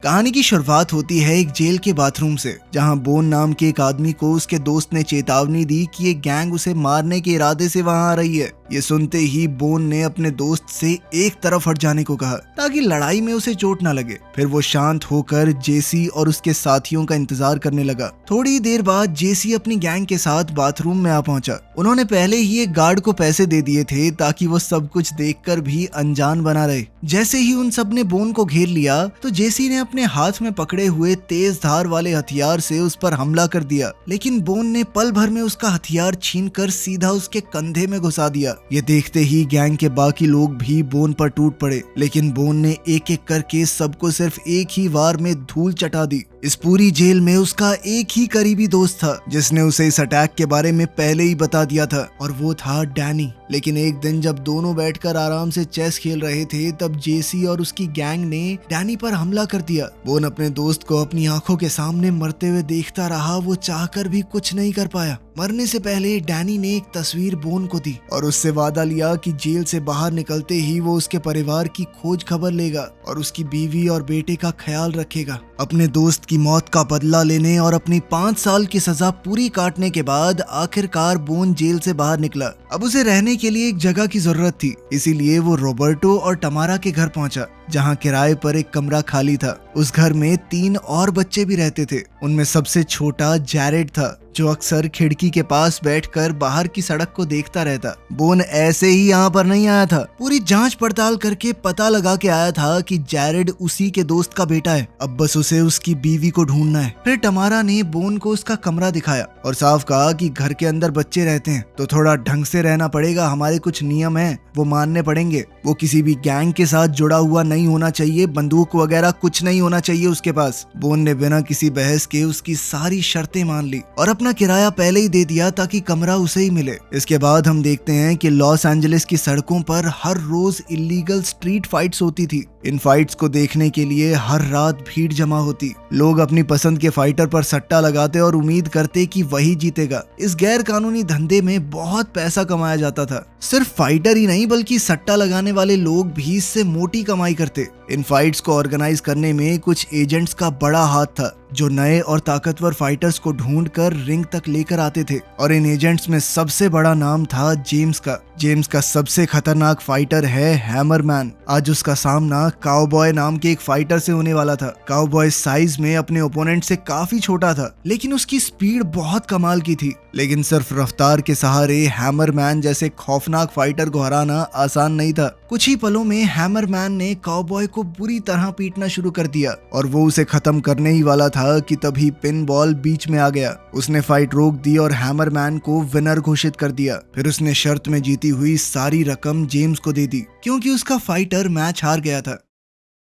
कहानी की शुरुआत होती है एक जेल के बाथरूम से, जहां बोन नाम के एक आदमी को उसके दोस्त ने चेतावनी दी कि ये गैंग उसे मारने के इरादे से वहां आ रही है। ये सुनते ही बोन ने अपने दोस्त से एक तरफ हट जाने को कहा ताकि लड़ाई में उसे चोट ना लगे। फिर वो शांत होकर जेसी और उसके साथियों का इंतजार करने लगा। थोड़ी देर बाद जेसी अपनी गैंग के साथ बाथरूम में आ पहुंचा। उन्होंने पहले ही एक गार्ड को पैसे दे दिए थे ताकि वो सब कुछ देखकर भी अनजान बना रहे। जैसे ही उन सब ने बोन को घेर लिया तो जेसी ने अपने हाथ में पकड़े हुए तेज धार वाले हथियार से उस पर हमला कर दिया, लेकिन बोन ने पल भर में उसका हथियार छीनकर सीधा उसके कंधे में घुसा दिया। ये देखते ही गैंग के बाकी लोग भी बोन पर टूट पड़े, लेकिन बोन ने एक एक करके सबको सिर्फ एक ही वार में धूल चटा दी। इस पूरी जेल में उसका एक ही करीबी दोस्त था जिसने उसे इस अटैक के बारे में पहले ही बता दिया था, और वो था डैनी। लेकिन एक दिन जब दोनों बैठकर आराम से चेस खेल रहे थे, तब जेसी और उसकी गैंग ने डैनी पर हमला कर दिया। बोन अपने दोस्त को अपनी आंखों के सामने मरते हुए देखता रहा। वो चाहकर भी कुछ नहीं कर पाया। मरने से पहले डैनी ने एक तस्वीर बोन को दी और उससे वादा लिया कि जेल से बाहर निकलते ही वो उसके परिवार की खोज खबर लेगा और उसकी बीवी और बेटे का ख्याल रखेगा। अपने दोस्त की मौत का बदला लेने और अपनी 5 साल की सजा पूरी काटने के बाद आखिरकार बोन जेल से बाहर निकला। अब उसे रहने के लिए एक जगह की जरूरत थी, इसीलिए वो रॉबर्टो और टमारा के घर पहुंचा, जहां किराए पर एक कमरा खाली था। उस घर में 3 और बच्चे भी रहते थे। उनमें सबसे छोटा जैरेड था, जो अक्सर खिड़की के पास बैठकर बाहर की सड़क को देखता रहता। बोन ऐसे ही यहाँ पर नहीं आया था। पूरी जांच पड़ताल करके पता लगा के आया था कि जैरेड उसी के दोस्त का बेटा है। अब बस उसे उसकी बीवी को ढूंढना है। फिर टमारा ने बोन को उसका कमरा दिखाया और साफ कहा कि घर के अंदर बच्चे रहते हैं तो थोड़ा ढंग से रहना पड़ेगा। हमारे कुछ नियम हैं, वो मानने पड़ेंगे। वो किसी भी गैंग के साथ जुड़ा हुआ नहीं होना चाहिए, बंदूक वगैरह कुछ नहीं होना चाहिए उसके पास। बोन ने बिना किसी बहस के उसकी सारी शर्तें मान ली और अपना किराया पहले ही दे दिया ताकि कमरा उसे ही मिले। इसके बाद हम देखते हैं कि लॉस एंजलिस की सड़कों पर हर रोज इलीगल स्ट्रीट फाइट्स होती थी। इन फाइट्स को देखने के लिए हर रात भीड़ जमा होती। लोग अपनी पसंद के फाइटर पर सट्टा लगाते और उम्मीद करते कि वही जीतेगा। इस गैर कानूनी धंधे में बहुत पैसा कमाया जाता था। सिर्फ फाइटर ही नहीं बल्कि सट्टा लगाने वाले लोग भी इससे मोटी कमाई करते। इन फाइट्स को ऑर्गेनाइज करने में कुछ एजेंट्स का बड़ा हाथ था, जो नए और ताकतवर फाइटर्स को ढूंढकर रिंग तक लेकर आते थे। और इन एजेंट्स में सबसे बड़ा नाम था जेम्स का। जेम्स का सबसे खतरनाक फाइटर है हैमरमैन। आज उसका सामना काउबॉय नाम के एक फाइटर से होने वाला था। काउबॉय साइज में अपने ओपोनेंट से काफी छोटा था, लेकिन उसकी स्पीड बहुत कमाल की थी। लेकिन सिर्फ रफ्तार के सहारे हैमरमैन जैसे खौफनाक फाइटर को हराना आसान नहीं था। कुछ ही पलों में हैमरमैन ने काउबॉय को बुरी तरह पीटना शुरू कर दिया और वो उसे खत्म करने ही वाला था कि तभी पिन बॉल बीच में आ गया। उसने फाइट रोक दी और हैमरमैन को विनर घोषित कर दिया। फिर उसने शर्त में जीती हुई सारी रकम जेम्स को दे दी, क्योंकि उसका फाइटर मैच हार गया था।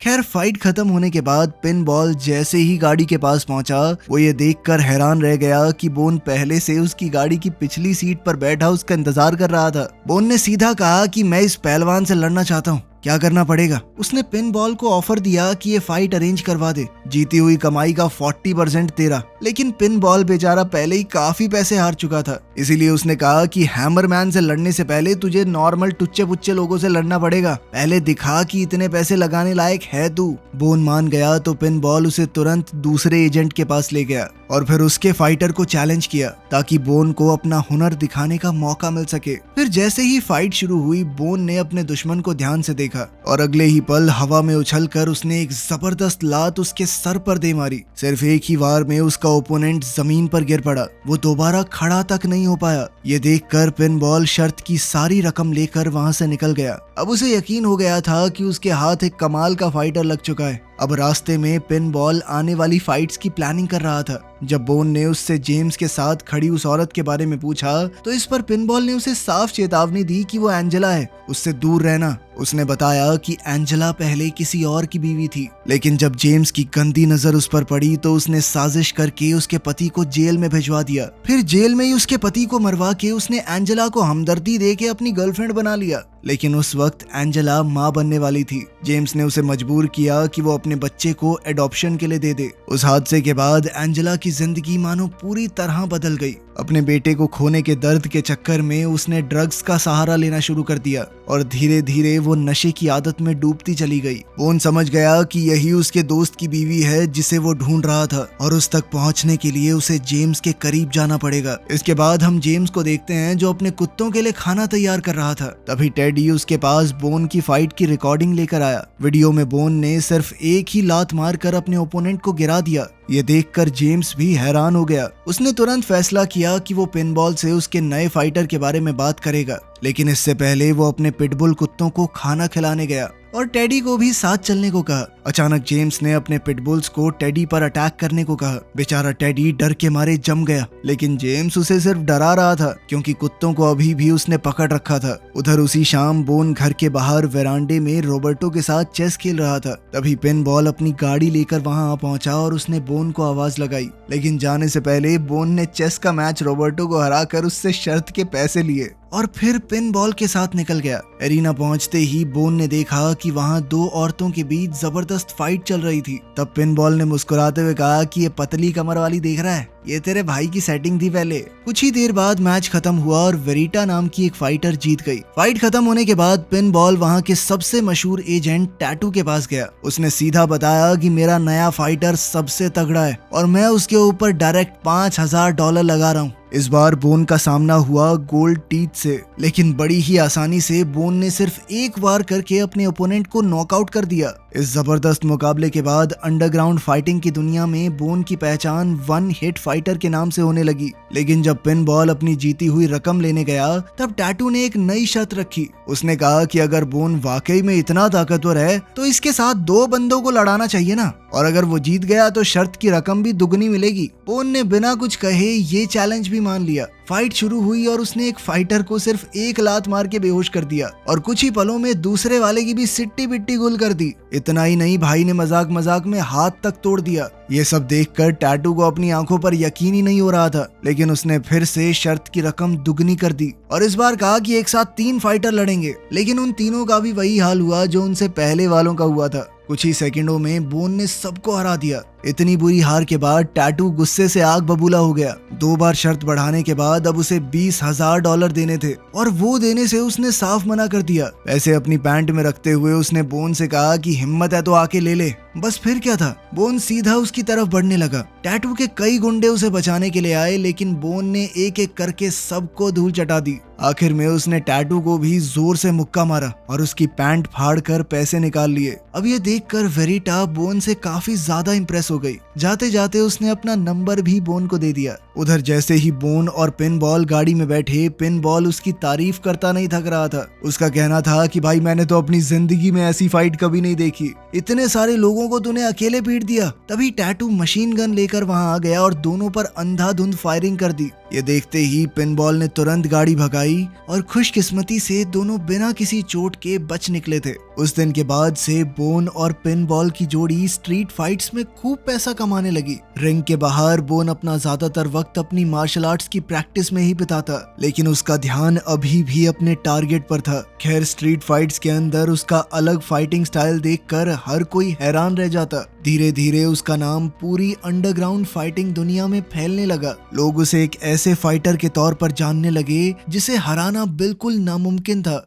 खैर, फाइट खत्म होने के बाद पिन बॉल जैसे ही गाड़ी के पास पहुंचा, वो ये देखकर हैरान रह गया कि बोन पहले से उसकी गाड़ी की पिछली सीट पर बैठा उसका इंतजार कर रहा था। बोन ने सीधा कहा कि मैं इस पहलवान से लड़ना चाहता हूँ, क्या करना पड़ेगा? उसने पिन बॉल को ऑफर दिया कि ये फाइट अरेंज करवा दे, जीती हुई कमाई का 40% तेरा। लेकिन पिन बॉल बेचारा पहले ही काफी पैसे हार चुका था, इसीलिए उसने कहा कि हैमरमैन से लड़ने से पहले तुझे नॉर्मल टुच्चे पुच्चे लोगों से लड़ना पड़ेगा। पहले दिखा कि इतने पैसे लगाने लायक है तू। बोन मान गया तो पिन बॉल उसे तुरंत दूसरे एजेंट के पास ले गया और फिर उसके फाइटर को चैलेंज किया ताकि बोन को अपना हुनर दिखाने का मौका मिल सके। फिर जैसे ही फाइट शुरू हुई, बोन ने अपने दुश्मन को ध्यान से देखा और अगले ही पल हवा में उछलकर उसने एक जबरदस्त लात उसके सर पर दे मारी। सिर्फ एक ही वार में उसका ओपोनेंट जमीन पर गिर पड़ा। वो दोबारा खड़ा तक नहीं हो पाया। ये देखकर पिन बॉल शर्त की सारी रकम लेकर वहां से निकल गया। अब उसे यकीन हो गया था कि उसके हाथ एक कमाल का फाइटर लग चुका है। अब रास्ते में पिन बॉल आने वाली फाइट्स की प्लानिंग कर रहा था। जब बोन ने उससे जेम्स के साथ खड़ी उस औरत के बारे में पूछा तो इस पर पिन बॉल ने उसे साफ चेतावनी दी कि वो एंजेला है, उससे दूर रहना। उसने बताया कि एंजेला पहले किसी और की बीवी थी, लेकिन जब जेम्स की गंदी नजर उस पर पड़ी तो उसने साजिश करके उसके पति को जेल में भिजवा दिया। फिर जेल में ही उसके पति को मरवा के उसने एंजेला को हमदर्दी दे के अपनी गर्लफ्रेंड बना लिया। लेकिन उस वक्त एंजेला माँ बनने वाली थी। जेम्स ने उसे मजबूर किया कि वो अपने बच्चे को एडॉप्शन के लिए दे दे। उस हादसे के बाद एंजेला की जिंदगी मानो पूरी तरह बदल गई। अपने बेटे को खोने के दर्द के चक्कर में उसने ड्रग्स का सहारा लेना शुरू कर दिया और धीरे धीरे वो नशे की आदत में डूबती चली गई। बोन समझ गया कि यही उसके दोस्त की बीवी है जिसे वो ढूंढ रहा था और उस तक पहुंचने के लिए उसे जेम्स के करीब जाना पड़ेगा। इसके बाद हम जेम्स को देखते हैं जो अपने कुत्तों के लिए खाना तैयार कर रहा था। तभी टेडी उसके पास बोन की फाइट की रिकॉर्डिंग लेकर आया। वीडियो में बोन ने सिर्फ एक ही लात मारकर अपने ओपोनेंट को गिरा दिया। ये देखकर जेम्स भी हैरान हो गया। उसने तुरंत फैसला किया कि वो पिनबॉल से उसके नए फाइटर के बारे में बात करेगा, लेकिन इससे पहले वो अपने पिटबुल कुत्तों को खाना खिलाने गया और टेडी को भी साथ चलने को कहा। अचानक जेम्स ने अपने पिटबुल्स को टेडी पर अटैक करने को कहा। बेचारा टेडी डर के मारे जम गया, लेकिन जेम्स उसे सिर्फ डरा रहा था क्योंकि कुत्तों को अभी भी उसने पकड़ रखा था। उधर उसी शाम बोन घर के बाहर वेरांडे में रॉबर्टो के साथ चेस खेल रहा था। तभी पिनबॉल अपनी गाड़ी लेकर वहां आ पहुंचा और उसने बोन को आवाज लगाई, लेकिन जाने से पहले बोन ने चेस का मैच रॉबर्टो को हराकर उससे शर्त के पैसे लिए और फिर पिनबॉल के साथ निकल गया। एरिना पहुंचते ही बोन ने देखा कि वहां दो औरतों के बीच जबरदस्त फाइट चल रही थी। तब पिनबॉल ने मुस्कुराते हुए कहा कि ये पतली कमर वाली देख रहा है, ये तेरे भाई की सेटिंग थी पहले। कुछ ही देर बाद मैच खत्म हुआ और वेरिटा नाम की एक फाइटर जीत गई। फाइट खत्म होने के बाद पिनबॉल वहां के सबसे मशहूर एजेंट टैटू के पास गया। उसने सीधा बताया कि मेरा नया फाइटर सबसे तगड़ा है और मैं उसके ऊपर डायरेक्ट $5000 लगा रहा हूँ। इस बार बोन का सामना हुआ गोल्ड टीथ से, लेकिन बड़ी ही आसानी से बोन ने सिर्फ एक वार करके अपने ओपोनेंट को नॉकआउट कर दिया। इस जबरदस्त मुकाबले के बाद अंडरग्राउंड फाइटिंग की दुनिया में बोन की पहचान वन हिट फाइटर के नाम से होने लगी। लेकिन जब पिनबॉल अपनी जीती हुई रकम लेने गया तब टैटू ने एक नई शर्त रखी। उसने कहा कि अगर बोन वाकई में इतना ताकतवर है तो इसके साथ 2 बंदों को लड़ाना चाहिए ना, और अगर वो जीत गया तो शर्त की रकम भी दुगनी मिलेगी। बोन ने बिना कुछ कहे ये चैलेंज भी मान लिया। फाइट शुरू हुई और उसने एक फाइटर को सिर्फ एक लात मार के बेहोश कर दिया और कुछ ही पलों में दूसरे वाले की भी सिट्टी बिट्टी गुल कर दी। इतना ही नहीं, भाई ने मजाक मजाक में हाथ तक तोड़ दिया। ये सब देखकर टैटू को अपनी आंखों पर यकीन ही नहीं हो रहा था, लेकिन उसने फिर से शर्त की रकम दुगनी कर दी और इस बार कहा कि एक साथ 3 फाइटर लड़ेंगे। लेकिन उन तीनों का भी वही हाल हुआ जो उनसे पहले वालों का हुआ था। कुछ ही सेकंडों में बोन ने सबको हरा दिया। इतनी बुरी हार के बाद टैटू गुस्से से आग बबूला हो गया। 2 बार शर्त बढ़ाने के बाद अब उसे $20,000 देने थे और वो देने से उसने साफ मना कर दिया। पैसे अपनी पैंट में रखते हुए उसने बोन से कहा कि हिम्मत है तो आके ले ले। बस फिर क्या था, बोन सीधा उसकी तरफ बढ़ने लगा। टैटू के कई गुंडे उसे बचाने के लिए आए, लेकिन बोन ने एक एक करके सबको धूल चटा दी। आखिर में उसने टैटू को भी जोर से मुक्का मारा और उसकी पैंट फाड़ कर पैसे निकाल लिए। अब ये देखकर वेरिटा बोन से काफी ज्यादा इंप्रेस हो गई। जाते जाते उसने अपना नंबर भी बोन को दे दिया। उधर जैसे ही बोन और पिनबॉल गाड़ी में बैठे, पिनबॉल उसकी तारीफ करता नहीं थक रहा था। उसका कहना था कि भाई मैंने तो अपनी जिंदगी में ऐसी फाइट कभी नहीं देखी, इतने सारे लोगों को तूने अकेले पीट दिया। तभी टैटू मशीन गन लेकर वहां आ गया और दोनों पर अंधाधुंध फायरिंग कर दी। ये देखते ही पिनबॉल ने तुरंत गाड़ी भगाई और खुशकिस्मती से दोनों बिना किसी चोट के बच निकले थे। उस दिन के बाद से बोन और पिनबॉल की जोड़ी स्ट्रीट फाइट्स में खूब पैसा कमाने लगी। रिंग के बाहर बोन अपना ज्यादातर वक्त अपनी मार्शल आर्ट्स की प्रैक्टिस में ही बिताता, लेकिन उसका ध्यान अभी भी अपने टारगेट पर था। खैर, स्ट्रीट फाइट्स के अंदर उसका अलग फाइटिंग स्टाइल देखकर हर कोई हैरान रह जाता। धीरे धीरे उसका नाम पूरी अंडरग्राउंड फाइटिंग दुनिया में फैलने लगा। लोग उसे एक ऐसे फाइटर के तौर पर जानने लगे जिसे हराना बिल्कुल नामुमकिन था।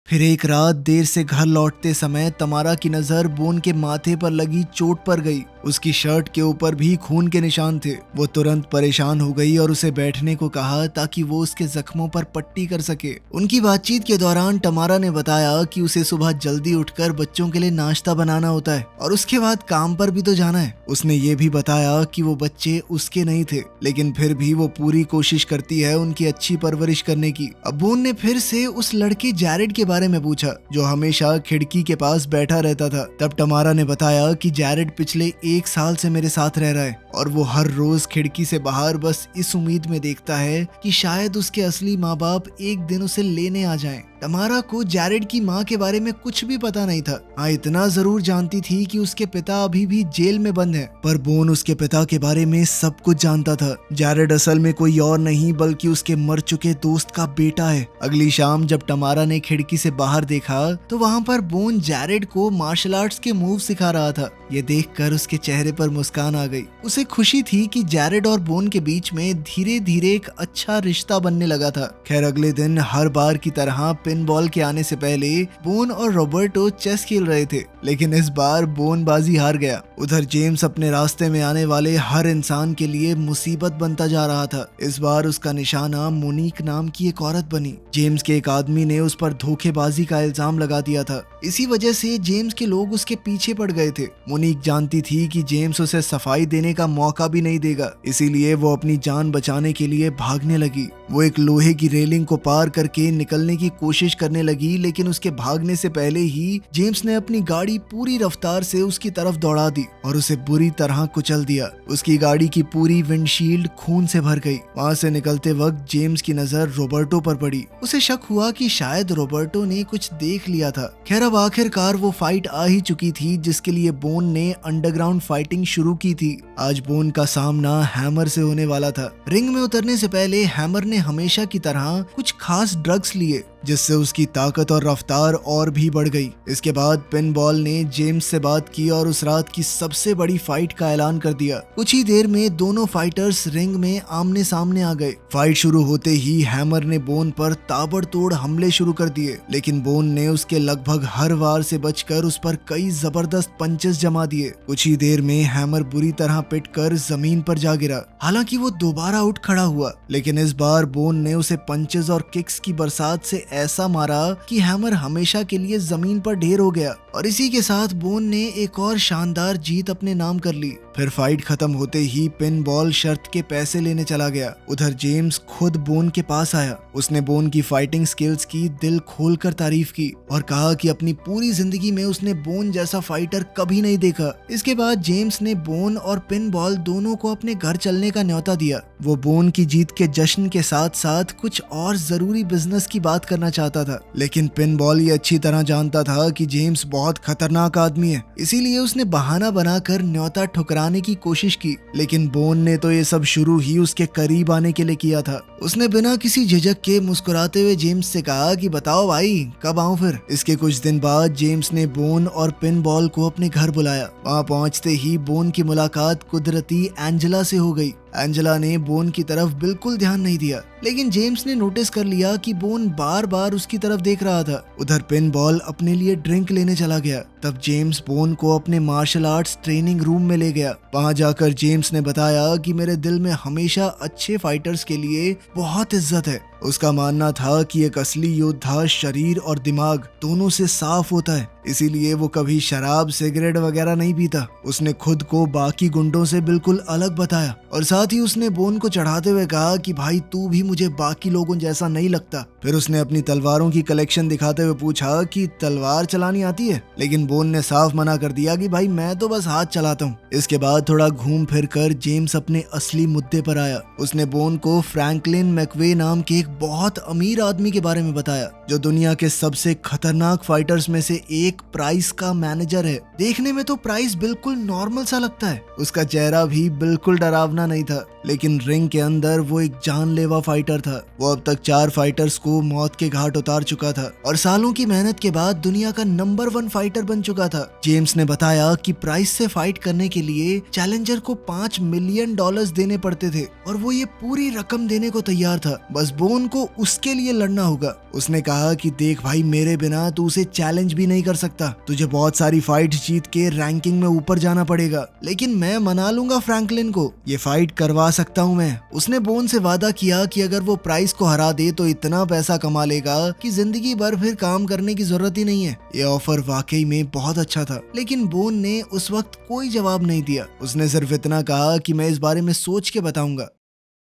फिर एक रात देर से घर लौटते समय तमारा की नजर बोन के माथे पर लगी चोट पर गई। उसकी शर्ट के ऊपर भी खून के निशान थे। वो तुरंत परेशान हो गई और उसे बैठने को कहा ताकि वो उसके जख्मों पर पट्टी कर सके। उनकी बातचीत के दौरान तमारा ने बताया कि उसे सुबह जल्दी उठकर बच्चों के लिए नाश्ता बनाना होता है और उसके बाद काम पर भी तो जाना है। उसने ये भी बताया कि वो बच्चे उसके नहीं थे, लेकिन फिर भी वो पूरी कोशिश करती है उनकी अच्छी परवरिश करने की। अब बोन ने फिर से उस लड़के जैरेड के बारे में पूछा जो हमेशा खिड़की के पास बैठा रहता था। तब तमारा ने बताया कि जैरेड पिछले 1 साल से मेरे साथ रह रहा है और वो हर रोज खिड़की से बाहर बस इस उम्मीद में देखता है कि शायद उसके असली माँ बाप एक दिन उसे लेने आ जाएं। तमारा को जैरेड की माँ के बारे में कुछ भी पता नहीं था। हाँ, इतना जरूर जानती थी कि उसके पिता अभी भी जेल में बंद है, पर बोन उसके पिता के बारे में सब कुछ जानता था। जैरेड असल में कोई और नहीं बल्कि उसके मर चुके दोस्त का बेटा है। अगली शाम जब तमारा ने खिड़की से बाहर देखा तो वहाँ पर बोन जैरेड को मार्शल आर्ट्स के मूव सिखा रहा था। ये देखकर उसके चेहरे पर मुस्कान आ गई। उसे खुशी थी कि जैरेड और बोन के बीच में धीरे धीरे एक अच्छा रिश्ता बनने लगा था। खैर, अगले दिन हर बार की तरह पिन बॉल के आने से पहले बोन और रॉबर्टो चेस खेल रहे थे, लेकिन इस बार बोन बाजी हार गया। उधर जेम्स अपने रास्ते में आने वाले हर इंसान के लिए मुसीबत बनता जा रहा था। इस बार उसका निशाना मोनिक नाम की एक औरत बनी। जेम्स के एक आदमी ने उस पर धोखेबाजी का इल्जाम लगा दिया था। इसी वजह से जेम्स के लोग उसके पीछे पड़ गए थे। मोनिक जानती थी कि जेम्स उसे सफाई देने का मौका भी नहीं देगा, इसीलिए वो अपनी जान बचाने के लिए भागने लगी। वो एक लोहे की रेलिंग को पार करके निकलने की कोशिश करने लगी, लेकिन उसके भागने से पहले ही जेम्स ने अपनी गाड़ी पूरी रफ्तार से उसकी तरफ दौड़ा दी और उसे बुरी तरह कुचल दिया। उसकी गाड़ी की पूरी विंडशील्ड खून से भर गई। वहाँ से निकलते वक्त जेम्स की नजर रॉबर्टो पर पड़ी। उसे शक हुआ कि शायद रॉबर्टो ने कुछ देख लिया था। खैर, अब आखिरकार वो फाइट आ ही चुकी थी जिसके लिए बोन ने अंडरग्राउंड फाइटिंग शुरू की थी। आज बोन का सामना हैमर से होने वाला था। रिंग में उतरने से पहले हैमर ने हमेशा की तरह कुछ खास ड्रग्स लिए, जिससे उसकी ताकत और रफ्तार और भी बढ़ गई। इसके बाद पिन बॉल ने जेम्स से बात की और उस रात की सबसे बड़ी फाइट का ऐलान कर दिया। कुछ ही देर में दोनों फाइटर्स रिंग में आमने सामने आ गए। फाइट शुरू होते ही हैमर ने बोन पर ताबड़तोड़ हमले शुरू कर दिए, लेकिन बोन ने उसके लगभग हर वार से बचकर उस पर कई जबरदस्त पंचेस जमा दिए। कुछ ही देर में हैमर बुरी तरह पिटकर जमीन पर जा गिरा। हालांकि वो दोबारा उठ खड़ा हुआ, लेकिन इस बार बोन ने उसे पंचेस और किक्स की बरसात से ऐसा मारा कि हैमर हमेशा के लिए जमीन पर ढेर हो गया। और इसी के साथ बोन ने एक और शानदार जीत अपने नाम कर ली। फिर फाइट खत्म होते ही पिन बॉल शर्त के पैसे लेने चला गया। उधर जेम्स खुद बोन के पास आया। उसने बोन की फाइटिंग स्किल्स की दिल खोलकर तारीफ की और कहा कि अपनी पूरी जिंदगी में उसने बोन जैसा फाइटर कभी नहीं देखा। इसके बाद जेम्स ने बोन और पिन बॉल दोनों को अपने घर चलने का न्योता दिया। वो बोन की जीत के जश्न के साथ साथ कुछ और जरूरी बिजनेस की बात करना चाहता था, लेकिन पिन बॉल ये अच्छी तरह जानता था कि जेम्स बहुत खतरनाक आदमी है, इसीलिए उसने बहाना बनाकर न्योता ठुकराने की कोशिश की। लेकिन बोन ने तो ये सब शुरू ही उसके करीब आने के लिए किया था। उसने बिना किसी झिझक के मुस्कुराते हुए जेम्स से कहा कि बताओ भाई, कब आऊं फिर। इसके कुछ दिन बाद जेम्स ने बोन और पिन बॉल को अपने घर बुलाया। वहां पहुंचते ही बोन की मुलाकात कुदरती एंजेला से हो गई। एंजेला ने बोन की तरफ बिल्कुल ध्यान नहीं दिया, लेकिन जेम्स ने नोटिस कर लिया कि बोन बार बार उसकी तरफ देख रहा था। उधर पिन बॉल अपने लिए ड्रिंक लेने चला गया। तब जेम्स बोन को अपने मार्शल आर्ट्स ट्रेनिंग रूम में ले गया। वहां जाकर जेम्स ने बताया कि मेरे दिल में हमेशा अच्छे फाइटर्स के लिए बहुत इज्जत है। उसका मानना था कि एक असली योद्धा शरीर और दिमाग दोनों से साफ होता है, इसीलिए वो कभी शराब सिगरेट वगैरह नहीं पीता। उसने खुद को बाकी गुंडों से बिल्कुल अलग बताया और साथ ही उसने बोन को चढ़ाते हुए कहा कि भाई तू भी मुझे बाकी लोगों जैसा नहीं लगता। फिर उसने अपनी तलवारों की कलेक्शन दिखाते हुए पूछा कि तलवार चलानी आती है, लेकिन बोन ने साफ मना कर दिया कि भाई मैं तो बस हाथ चलाता हूँ। इसके बाद थोड़ा घूम फिर कर जेम्स अपने असली मुद्दे पर आया। उसने बोन को फ्रैंकलिन मैकवे नाम के एक बहुत अमीर आदमी के बारे में बताया, जो दुनिया के सबसे खतरनाक फाइटर्स में से एक प्राइस का मैनेजर है। देखने में तो प्राइस बिल्कुल नॉर्मल सा लगता है, उसका चेहरा भी बिल्कुल डरावना नहीं था, लेकिन रिंग के अंदर वो एक जानलेवा फाइटर था। वो अब तक 4 फाइटर्स को मौत के घाट उतार चुका था और सालों की मेहनत के बाद दुनिया का नंबर 1 फाइटर बन चुका था। जेम्स ने बताया कि प्राइस से फाइट करने के लिए चैलेंजर को $5 मिलियन देने पड़ते थे और वो ये पूरी रकम देने को तैयार था, बस बोन को उसके लिए लड़ना होगा। उसने कहा कि देख भाई, मेरे बिना तू उसे चैलेंज भी नहीं कर सकता, तुझे बहुत सारी फाइट जीत के रैंकिंग में ऊपर जाना पड़ेगा, लेकिन मैं मना लूंगा फ्रैंकलिन को, ये फाइट करवा सकता हूँ मैं। उसने बोन से वादा किया कि अगर वो प्राइस को हरा दे तो इतना पैसा कमा लेगा कि जिंदगी भर फिर काम करने की जरूरत ही नहीं है। ये ऑफर वाकई में बहुत अच्छा था, लेकिन बोन ने उस वक्त कोई जवाब नहीं दिया। उसने सिर्फ इतना कहा कि मैं इस बारे में सोच के बताऊंगा।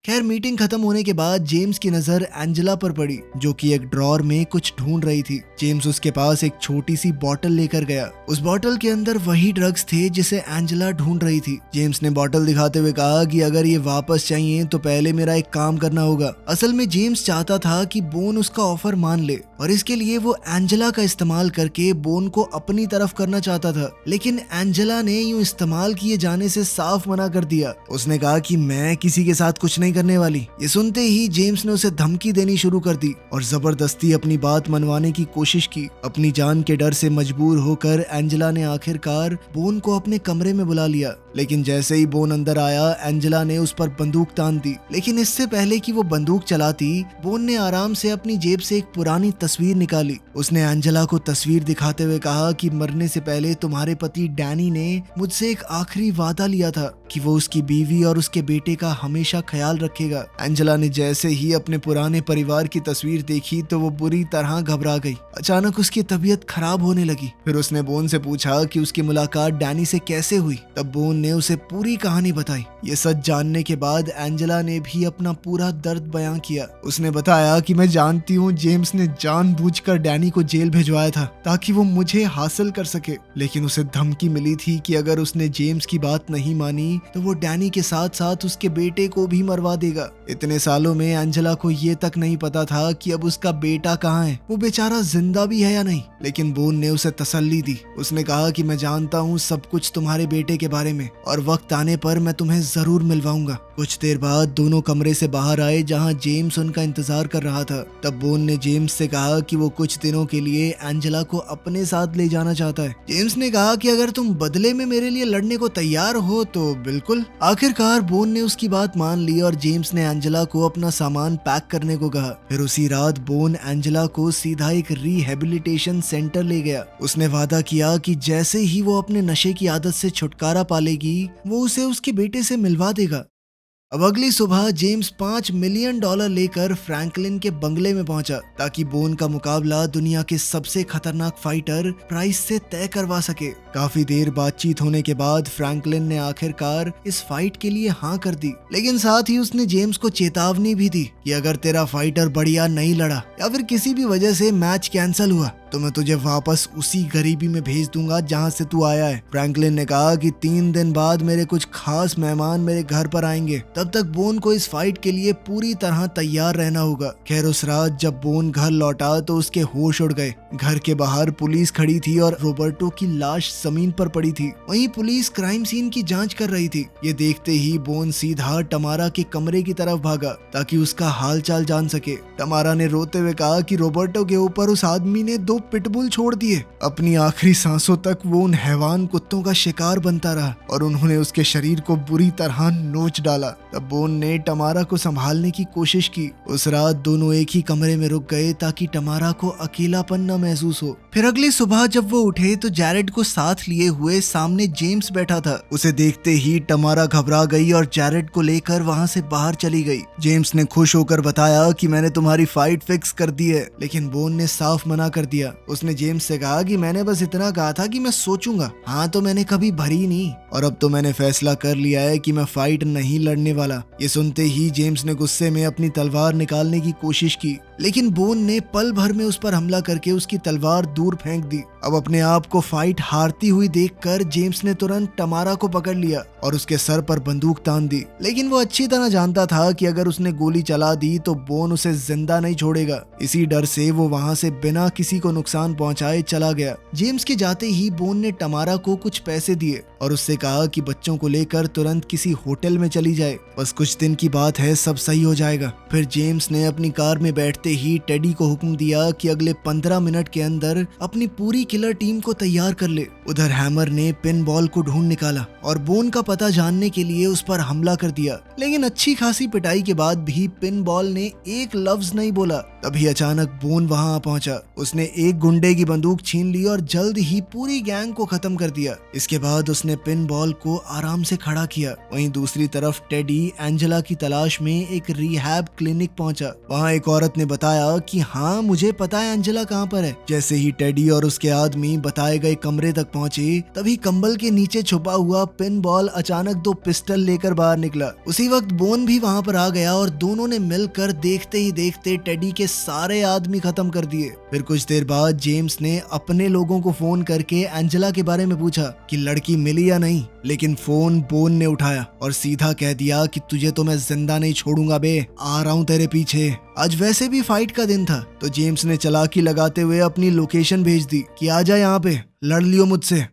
खैर मीटिंग खत्म होने के बाद जेम्स की नजर एंजेला पर पड़ी, जो कि एक ड्रॉर में कुछ ढूंढ रही थी। जेम्स उसके पास एक छोटी सी बोतल लेकर गया। उस बोतल के अंदर वही ड्रग्स थे जिसे एंजेला ढूंढ रही थी। जेम्स ने बोतल दिखाते हुए कहा कि अगर ये वापस चाहिए तो पहले मेरा एक काम करना होगा। असल में जेम्स चाहता था कि बोन उसका ऑफर मान ले और इसके लिए वो एंजेला का इस्तेमाल करके बोन को अपनी तरफ करना चाहता था, लेकिन एंजेला ने यूं इस्तेमाल किए जाने से साफ मना कर दिया। उसने कहा कि मैं किसी के साथ कुछ नहीं करने वाली। ये सुनते ही जेम्स ने उसे धमकी देनी शुरू कर दी और जबरदस्ती अपनी बात मनवाने की कोशिश की। अपनी जान के डर से मजबूर होकर एंजेला ने आखिरकार बोन को अपने कमरे में बुला लिया, लेकिन जैसे ही बोन अंदर आया एंजेला ने उस पर बंदूक तान दी। लेकिन इससे पहले कि वो बंदूक चलाती, बोन ने आराम से अपनी जेब से एक पुरानी तस्वीर निकाली। उसने एंजेला को तस्वीर दिखाते हुए कहा कि मरने से पहले तुम्हारे पति डैनी ने मुझसे एक आखिरी वादा लिया था कि वो उसकी बीवी और उसके बेटे का हमेशा ख्याल रखेगा। एंजेला ने जैसे ही अपने पुराने परिवार की तस्वीर देखी तो वो बुरी तरह घबरा गई। अचानक उसकी तबीयत खराब होने लगी। फिर उसने बोन से पूछा कि उसकी मुलाकात डैनी से कैसे हुई। तब बोन ने उसे पूरी कहानी बताई। ये सच जानने के बाद एंजेला ने भी अपना पूरा दर्द बयां किया। उसने बताया कि मैं जानती हूँ जेम्स ने जानबूझकर डैनी को जेल भिजवाया था ताकि वो मुझे हासिल कर सके, लेकिन उसे धमकी मिली थी कि अगर उसने जेम्स की बात नहीं मानी तो वो डैनी के साथ साथ उसके बेटे को भी मरवा देगा। इतने सालों में एंजेला को ये तक नहीं पता था कि अब उसका बेटा कहाँ है, वो बेचारा जिंदा भी है या नहीं। लेकिन बोन ने उसे तसल्ली दी। उसने कहा कि मैं जानता हूँ सब कुछ तुम्हारे बेटे के बारे में और वक्त आने पर मैं तुम्हें जरूर मिलवाऊंगा। कुछ देर बाद दोनों कमरे से बाहर आए जहाँ जेम्स उनका इंतजार कर रहा था। तब बोन ने जेम्स से कहा कि वो कुछ दिनों के लिए एंजेला को अपने साथ ले जाना चाहता है। जेम्स ने कहा कि अगर तुम बदले में मेरे लिए लड़ने को तैयार हो तो बिल्कुल। आखिरकार बोन ने उसकी बात मान ली और जेम्स ने एंजेला को अपना सामान पैक करने को कहा। फिर उसी रात बोन एंजेला को सीधा एक रिहेबिलिटेशन सेंटर ले गया। उसने वादा किया कि जैसे ही वो अपने नशे की आदत से छुटकारा पालेगी वो उसे उसके बेटे से मिलवा देगा। अब अगली सुबह जेम्स $5 मिलियन लेकर फ्रैंकलिन के बंगले में पहुंचा ताकि बोन का मुकाबला दुनिया के सबसे खतरनाक फाइटर प्राइस से तय करवा सके। काफी देर बातचीत होने के बाद फ्रैंकलिन ने आखिरकार इस फाइट के लिए हाँ कर दी, लेकिन साथ ही उसने जेम्स को चेतावनी भी दी कि अगर तेरा फाइटर बढ़िया नहीं लड़ा या फिर किसी भी वजह से मैच कैंसिल हुआ तो मैं तुझे वापस उसी गरीबी में भेज दूंगा जहां से तू आया है। फ्रैंकलिन ने कहा कि 3 दिन बाद मेरे कुछ खास मेहमान मेरे घर पर आएंगे, तब तक बोन को इस फाइट के लिए पूरी तरह तैयार रहना होगा। खैर उस रात जब बोन घर लौटा तो उसके होश उड़ गए। घर के बाहर पुलिस खड़ी थी और रोबर्टो की लाश जमीन पर पड़ी थी। वहीं पुलिस क्राइम सीन की जांच कर रही थी। ये देखते ही बोन सीधा टमारा के कमरे की तरफ भागा ताकि उसका हालचाल जान सके। टमारा ने रोते हुए कहा कि रोबर्टो के ऊपर उस आदमी ने 2 पिटबुल छोड़ दिए। अपनी आखिरी सांसों तक वो उन हैवान कुत्तों का शिकार बनता रहा और उन्होंने उसके शरीर को बुरी तरह नोच डाला। तब बोन ने टमारा को संभालने की कोशिश की। उस रात दोनों एक ही कमरे में रुक गए ताकि टमारा को अकेलापन न महसूस हो। फिर अगली सुबह जब वो उठे तो जैरेड को साथ लिए हुए सामने जेम्स बैठा था। उसे देखते ही टमारा घबरा गई और जैरेड को लेकर वहां से बाहर चली गई। जेम्स ने खुश होकर बताया कि मैंने तुम्हारी फाइट फिक्स कर दी है, लेकिन बोन ने साफ मना कर दिया। उसने जेम्स से कहा कि मैंने बस इतना कहा था कि मैं सोचूंगा, हाँ तो मैंने कभी भरी नहीं और अब तो मैंने फैसला कर लिया है कि मैं फाइट नहीं लड़ने वाला। ये सुनते ही जेम्स ने गुस्से में अपनी तलवार निकालने की कोशिश की, लेकिन बोन ने पल भर में उस पर हमला करके उसकी तलवार दूर फेंक दी। अब अपने आप को फाइट हारती हुई देखकर जेम्स ने तुरंत टमारा को पकड़ लिया और उसके सर पर बंदूक तान दी, लेकिन वो अच्छी तरह जानता था कि अगर उसने गोली चला दी तो बोन उसे जिंदा नहीं छोड़ेगा। इसी डर से वो वहां से बिना किसी को नुकसान पहुंचाए चला गया। जेम्स के जाते ही बोन ने टमारा को कुछ पैसे दिए और उससे कहा कि बच्चों को लेकर तुरंत किसी होटल में चली जाए, बस कुछ दिन की बात है, सब सही हो जाएगा। फिर जेम्स ने अपनी कार में बैठते ही टेडी को हुक्म दिया कि अगले 15 मिनट के अंदर अपनी पूरी किलर टीम को तैयार कर ले। उधर हैमर ने पिन बॉल को ढूंढ निकाला और बोन का पता जानने के लिए उस पर हमला कर दिया, लेकिन अच्छी खासी पिटाई के बाद भी पिन बॉल ने एक लफ्ज नहीं बोला। तभी अचानक बोन वहां आ पहुंचा। उसने एक गुंडे की बंदूक छीन ली और जल्द ही पूरी गैंग को खत्म कर दिया। इसके बाद उसने पिन बॉल को आराम से खड़ा किया। वहीं दूसरी तरफ टेडी एंजेला की तलाश में एक रिहैब क्लिनिक पहुंचा। वहां एक औरत ने बताया कि हाँ, मुझे पता है एंजेला कहाँ पर है। जैसे ही टेडी और उसके आदमी बताए गए कमरे तक पहुंचे, तभी कंबल के नीचे छुपा हुआ पिन बॉल अचानक 2 पिस्टल लेकर बाहर निकला। उसी वक्त बोन भी वहां पर आ गया और दोनों ने मिलकर देखते ही देखते टेडी के सारे आदमी खत्म कर दिए। फिर कुछ देर बाद जेम्स ने अपने लोगों को फोन करके एंजेला के बारे में पूछा कि लड़की मिली या नहीं, लेकिन फोन बोन ने उठाया और सीधा कह दिया कि तुझे तो मैं जिंदा नहीं छोड़ूंगा बे, आ रहा हूं तेरे पीछे। आज वैसे भी फाइट का दिन था, तो जेम्स ने चालाकी लगाते हुए अपनी लोकेशन भेज दी कि आजा यहाँ पे, लड़ लियो मुझसे।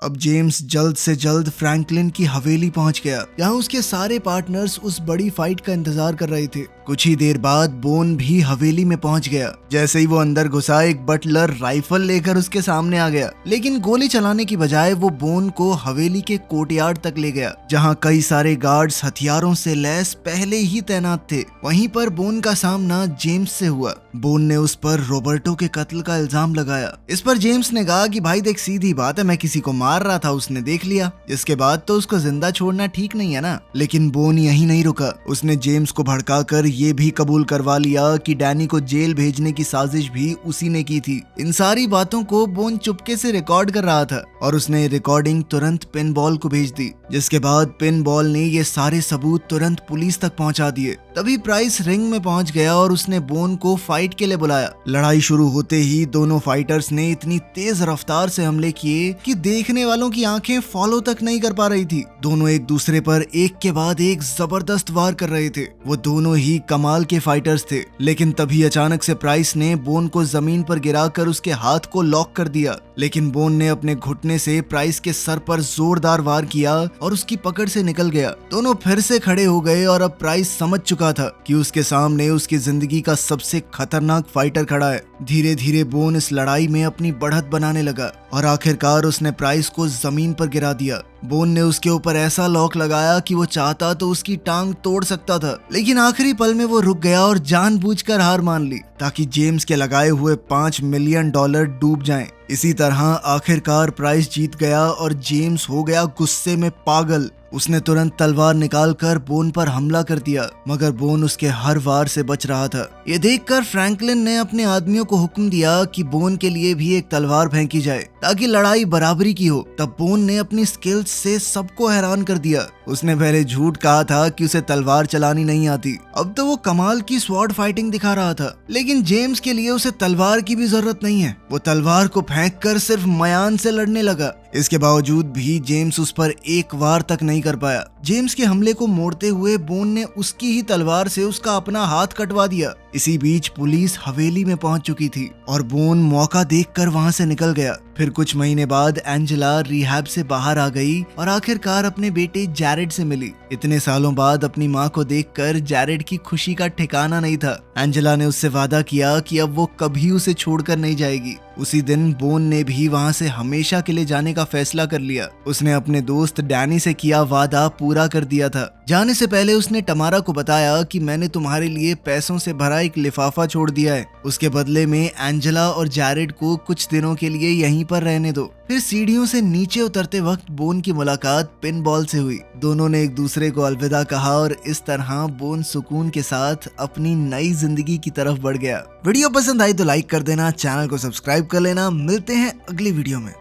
अब जेम्स जल्द से जल्द फ्रैंकलिन की हवेली पहुंच गया। यहाँ उसके सारे पार्टनर्स उस बड़ी फाइट का इंतजार कर रहे थे। कुछ ही देर बाद बोन भी हवेली में पहुंच गया। जैसे ही वो अंदर घुसा, एक बटलर राइफल लेकर उसके सामने आ गया, लेकिन गोली चलाने की बजाय वो बोन को हवेली के कोर्टयार्ड तक ले गया, जहां कई सारे गार्ड्स हथियारों से लैस पहले ही तैनात थे। वहीं पर बोन का सामना जेम्स से हुआ। बोन ने उस पर रॉबर्टो के कत्ल का इल्जाम लगाया। इस पर जेम्स ने कहा कि भाई देख, सीधी बात है, मैं किसी को मार रहा था, उसने देख लिया, इसके बाद तो उसको जिंदा छोड़ना ठीक नहीं है ना। लेकिन बोन यही नहीं रुका। उसने जेम्स को भड़काकर ये भी कबूल करवा लिया कि डैनी को जेल भेजने की साजिश भी उसी ने की थी। इन सारी बातों को बोन चुपके से रिकॉर्ड कर रहा था और उसने रिकॉर्डिंग तुरंत पिन बॉल को भेज दी, जिसके बाद पिन बॉल ने ये सारे सबूत तुरंत पुलिस तक पहुंचा दिए। तभी प्राइस रिंग में पहुंच गया और उसने बोन को फाइट के लिए बुलाया। लड़ाई शुरू होते ही दोनों फाइटर्स ने इतनी तेज रफ्तार से हमले किए कि देखने वालों की आंखें फॉलो तक नहीं कर पा रही थी। दोनों एक दूसरे पर एक के बाद एक जबरदस्त वार कर रहे थे। वो दोनों ही कमाल के फाइटर्स थे। लेकिन तभी अचानक से प्राइस ने बोन को जमीन पर गिराकर उसके हाथ को लॉक कर दिया। लेकिन बोन ने अपने घुटने से प्राइस के सर पर जोरदार वार किया और उसकी पकड़ से निकल गया। दोनों फिर से खड़े हो गए और अब प्राइस समझ चुका था कि उसके सामने उसकी जिंदगी का सबसे खतरनाक फाइटर खड़ा है। धीरे धीरे बोन इस लड़ाई में अपनी बढ़त बनाने लगा और आखिरकार उसने प्राइस को जमीन पर गिरा दिया। बोन ने उसके ऊपर ऐसा लॉक लगाया कि वो चाहता तो उसकी टांग तोड़ सकता था, लेकिन आखिरी पल में वो रुक गया और जानबूझकर हार मान ली ताकि जेम्स के लगाए हुए $5 मिलियन डूब जाएं। इसी तरह आखिरकार प्राइस जीत गया और जेम्स हो गया गुस्से में पागल। उसने तुरंत तलवार निकालकर बोन पर हमला कर दिया, मगर बोन उसके हर वार से बच रहा था। ये देखकर फ्रैंकलिन ने अपने आदमियों को हुक्म दिया कि बोन के लिए भी एक तलवार फेंकी जाए ताकि लड़ाई बराबरी की हो। तब बोन ने अपनी स्किल्स से सबको हैरान कर दिया। उसने पहले झूठ कहा था कि उसे तलवार चलानी नहीं आती, अब तो वो कमाल की स्वॉर्ड फाइटिंग दिखा रहा था। लेकिन जेम्स के लिए उसे तलवार की भी जरूरत नहीं है। वो तलवार को फेंककर सिर्फ मयान से लड़ने लगा। इसके बावजूद भी जेम्स उस पर एक वार तक नहीं कर पाया। जेम्स के हमले को मोड़ते हुए बोन ने उसकी ही तलवार से उसका अपना हाथ कटवा दिया। इसी बीच पुलिस हवेली में पहुंच चुकी थी और बोन मौका देखकर वहां से निकल गया। फिर कुछ महीने बाद एंजेला रिहैब से बाहर आ गई और आखिरकार अपने बेटे जैरेड से मिली। इतने सालों बाद अपनी मां को देखकर जैरेड की खुशी का ठिकाना नहीं था। एंजेला ने उससे वादा किया कि अब वो कभी उसे छोड़कर नहीं जाएगी। उसी दिन बोन ने भी वहां से हमेशा के लिए जाने का फैसला कर लिया। उसने अपने दोस्त डैनी से किया वादा पूरा कर दिया था। जाने से पहले उसने टमारा को बताया कि मैंने तुम्हारे लिए पैसों से भरा एक लिफाफा छोड़ दिया है, उसके बदले में एंजेला और जैरेड को कुछ दिनों के लिए यहीं पर रहने दो। फिर सीढ़ियों से नीचे उतरते वक्त बोन की मुलाकात पिन बॉल से हुई। दोनों ने एक दूसरे को अलविदा कहा और इस तरह बोन सुकून के साथ अपनी नई जिंदगी की तरफ बढ़ गया। वीडियो पसंद आई तो लाइक कर देना, चैनल को सब्सक्राइब कर लेना। मिलते हैं अगली वीडियो में।